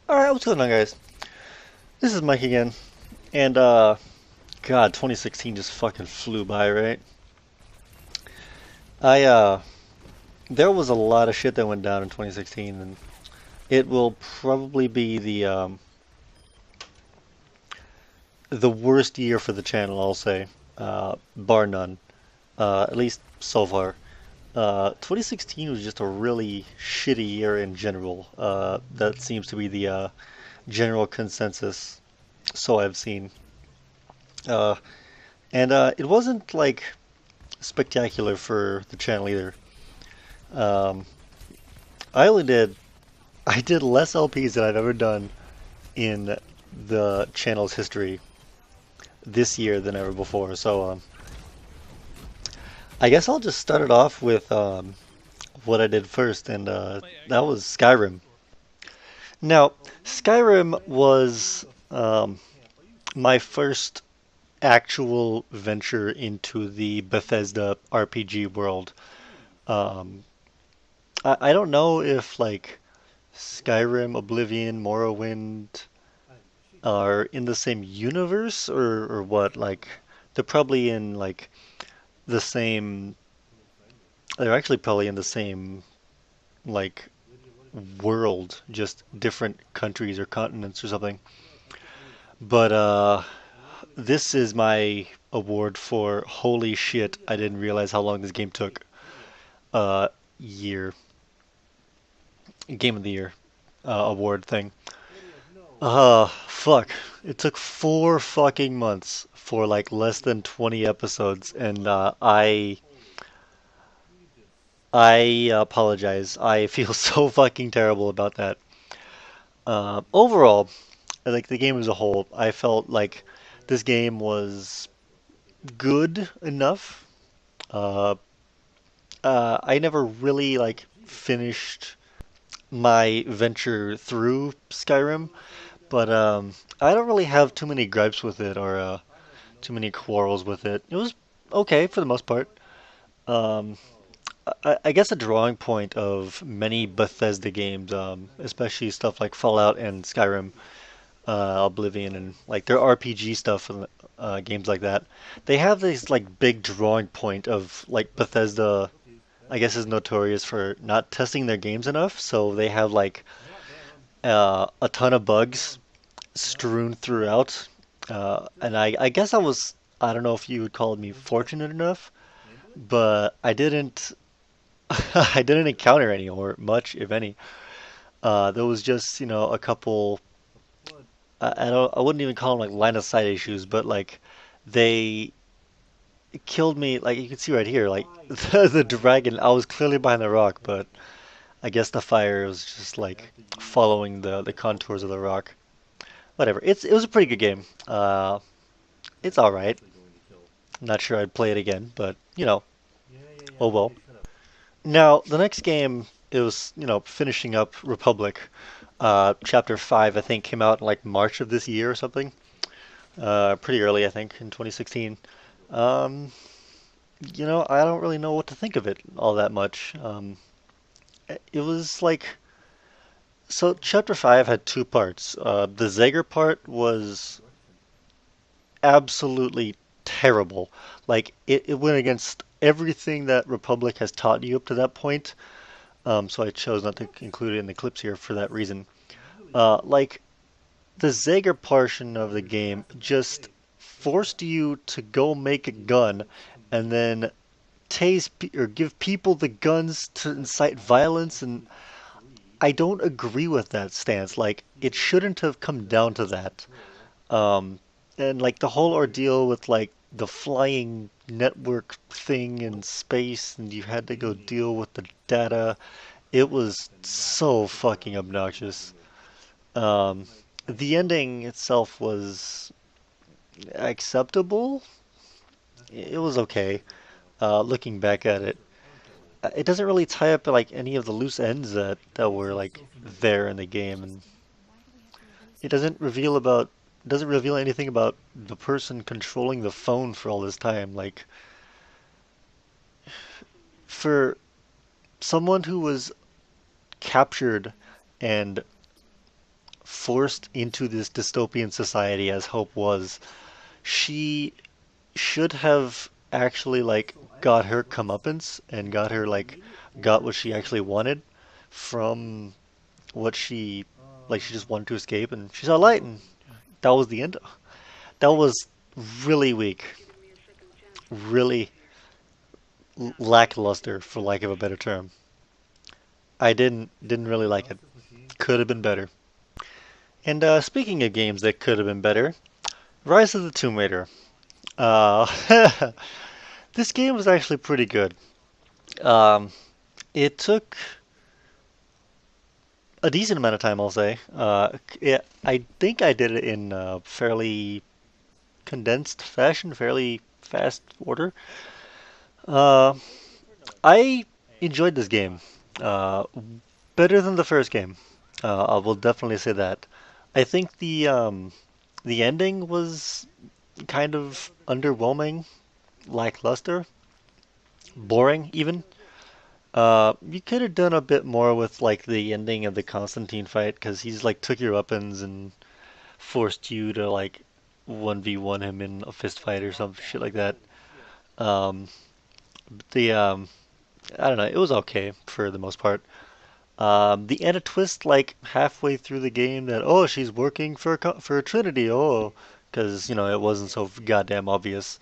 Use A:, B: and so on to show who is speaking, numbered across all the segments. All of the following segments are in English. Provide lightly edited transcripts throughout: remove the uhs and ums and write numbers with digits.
A: Alright, what's going on, guys? This is Mike again, and God, 2016 just fucking flew by, right? I there was a lot of shit that went down in 2016, and it will probably be the worst year for the channel, I'll say, bar none, at least so far. 2016 was just a really shitty year in general. That seems to be the general consensus, so I've seen. Uh, and it wasn't like spectacular for the channel either. Um, I only did I did less LPs than I've ever done in the channel's history this year than ever before. So I guess I'll just start it off with what I did first, and that was Skyrim. Now, Skyrim was my first actual venture into the Bethesda RPG world. Um, I don't know if like Skyrim, Oblivion, Morrowind are in the same universe or what? Like they're probably in like the same. They're actually probably in the same like world, just different countries or continents or something. But this is my award for holy shit! I didn't realize how long this game took. Uh, year Game of the Year award thing. Fuck. It took 4 fucking months for like less than 20 episodes, and I apologize. I feel so fucking terrible about that. Overall, like the game as a whole, I felt like this game was good enough. Uh, I never really like finished my venture through Skyrim, but I don't really have too many gripes with it or too many quarrels with it. It was okay for the most part. Um, I guess a drawing point of many Bethesda games, especially stuff like Fallout and Skyrim, Oblivion, and like their RPG stuff and games like that, they have this like big drawing point of like Bethesda. I guess is notorious for not testing their games enough, so they have like a ton of bugs strewn throughout. And I guess I don't know if you would call me fortunate enough, but I didn't I didn't encounter any or much, if any. There was just, a couple. I wouldn't even call them like line of sight issues, but like they killed me. Like you can see right here, like the dragon. I was clearly behind the rock, but I guess the fire was just like following the contours of the rock. Whatever. It was a pretty good game. It's all right. I'm not sure I'd play it again, but oh well. Now the next game it was finishing up Republic. Chapter 5 I think came out in like March of this year or something. Pretty early I think in 2016. Um, I don't really know what to think of it all that much. It was like so chapter 5 had two parts. The Zager part was absolutely terrible. Like it went against everything that Republic has taught you up to that point. So I chose not to include it in the clips here for that reason. Like the Zager portion of the game just forced you to go make a gun and then or give people the guns to incite violence, and I don't agree with that stance. Like it shouldn't have come down to that. Um, and like the whole ordeal with like the flying network thing in space, and you had to go deal with the data. It was so fucking obnoxious. Um, the ending itself was acceptable. It was okay. Looking back at it, it doesn't really tie up like any of the loose ends that were like there in the game, and it doesn't reveal anything about the person controlling the phone for all this time. Like for someone who was captured and forced into this dystopian society as Hope was, she should have actually like got her comeuppance and got what she actually wanted from what she just wanted to escape and she saw light and that was the end. That was really weak, really lackluster for lack of a better term. I didn't really like it. Could have been better. And speaking of games that could have been better, Rise of the Tomb Raider. Uh, this game was actually pretty good. Um, it took a decent amount of time, I'll say. I think I did it in fairly condensed fashion, fairly fast order. Uh, I enjoyed this game. Uh, better than the first game. I will definitely say that. I think the ending was kind of underwhelming, lackluster, boring even. You could have done a bit more with like the ending of the Constantine fight because he's like took your weapons and forced you to like 1v1 him in a fist fight or some shit like that. Um, the I don't know, it was okay for the most part. The end of twist like halfway through the game that oh she's working for Trinity oh because you know it wasn't so goddamn obvious.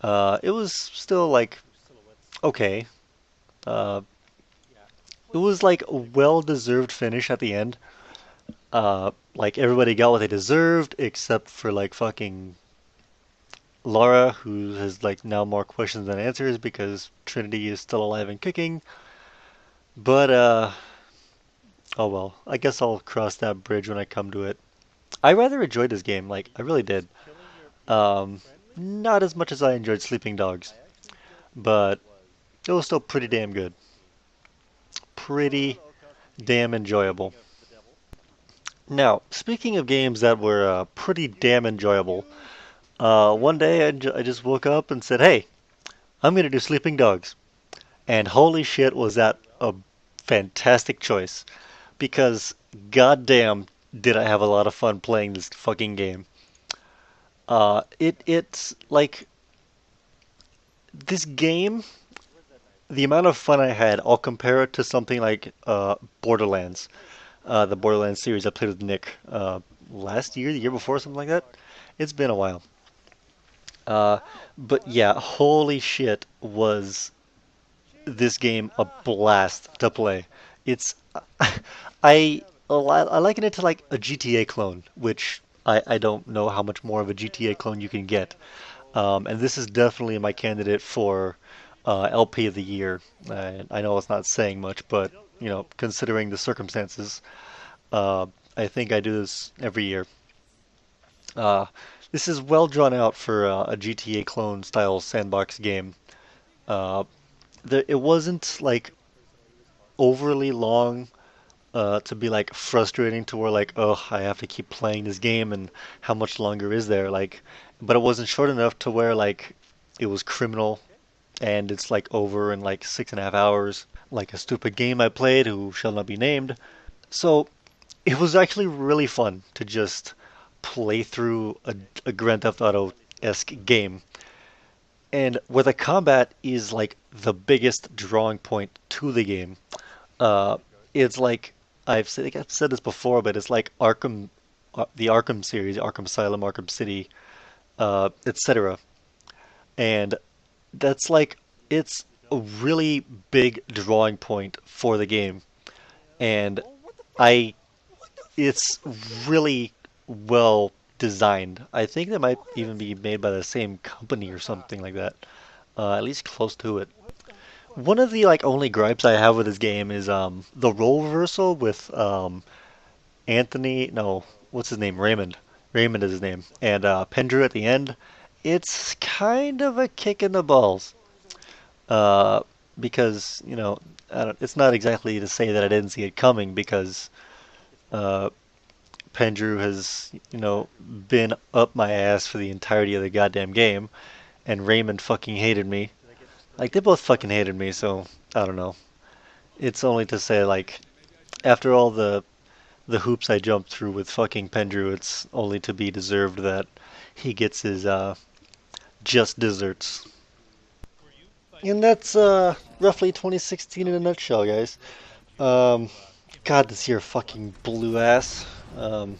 A: It was still like okay. Uh, it was like a well-deserved finish at the end. Like everybody got what they deserved except for like fucking Laura, who has like now more questions than answers because Trinity is still alive and kicking. But oh well, I guess I'll cross that bridge when I come to it. I rather enjoyed this game, like I really did. Um, not as much as I enjoyed Sleeping Dogs, but it was still pretty damn good. Pretty damn enjoyable. Now, speaking of games that were pretty damn enjoyable, one day I just woke up and said, "Hey, I'm gonna do Sleeping Dogs," and holy shit, was that a fantastic choice! Because goddamn, did I have a lot of fun playing this fucking game. It's like this game. The amount of fun I had, I'll compare it to something like Borderlands, the Borderlands series I played with Nick last year, the year before, something like that. It's been a while. Uh, but yeah, holy shit, was this game a blast to play. It's I liken it to like a GTA clone, which I don't know how much more of a GTA clone you can get. And this is definitely my candidate for LP of the year. I know it's not saying much, but you know, considering the circumstances, uh, I think I do this every year. Uh, this is well drawn out for a GTA clone style sandbox game. Uh, it wasn't like overly long to be like frustrating to where like oh I have to keep playing this game and how much longer is there like, but it wasn't short enough to where like it was criminal and it's like over in like 6.5 hours like a stupid game I played who shall not be named. So it was actually really fun to just play through a Grand Theft Auto-esque game. And where the combat is like the biggest drawing point to the game. Uh, it's like I've said this before, but it's like Arkham, the Arkham series, Arkham Asylum, Arkham City, etc. And that's like it's a really big drawing point for the game. And I it's really well designed. I think that might even be made by the same company or something like that. At least close to it. One of the like only gripes I have with this game is the role reversal with Anthony, no, what's his name? Raymond. Raymond is his name. And Pendrew at the end. It's kind of a kick in the balls. Uh, because, you know, it's not exactly to say that I didn't see it coming because uh, Pendrew has, you know, been up my ass for the entirety of the goddamn game, and Raymond fucking hated me. Like, they both fucking hated me, so I don't know. It's only to say, like, after all the hoops I jumped through with fucking Pendrew, it's only to be deserved that he gets his just desserts. And that's roughly 2016 in a nutshell, guys. Um, God, this year fucking blew ass. Um,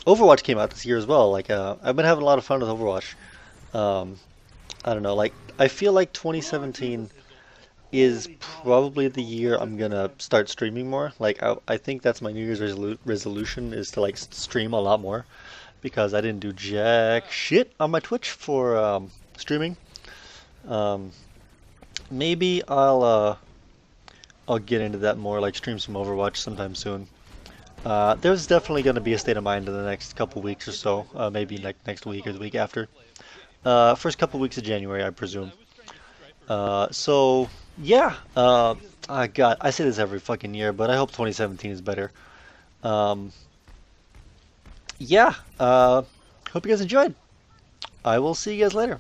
A: Overwatch came out this year as well. Like, I've been having a lot of fun with Overwatch. Um, I don't know, like, I feel like 2017 is probably the year I'm gonna start streaming more. Like, I think that's my New Year's resolution is to like stream a lot more because I didn't do jack shit on my Twitch for streaming. Um, Maybe I'll get into that more, like stream some Overwatch sometime soon. There's definitely going to be a state of mind in the next couple weeks or so, maybe like next week or the week after. First couple weeks of January, I presume. So yeah, God, I say this every fucking year, but I hope 2017 is better. Um, yeah, hope you guys enjoyed. I will see you guys later.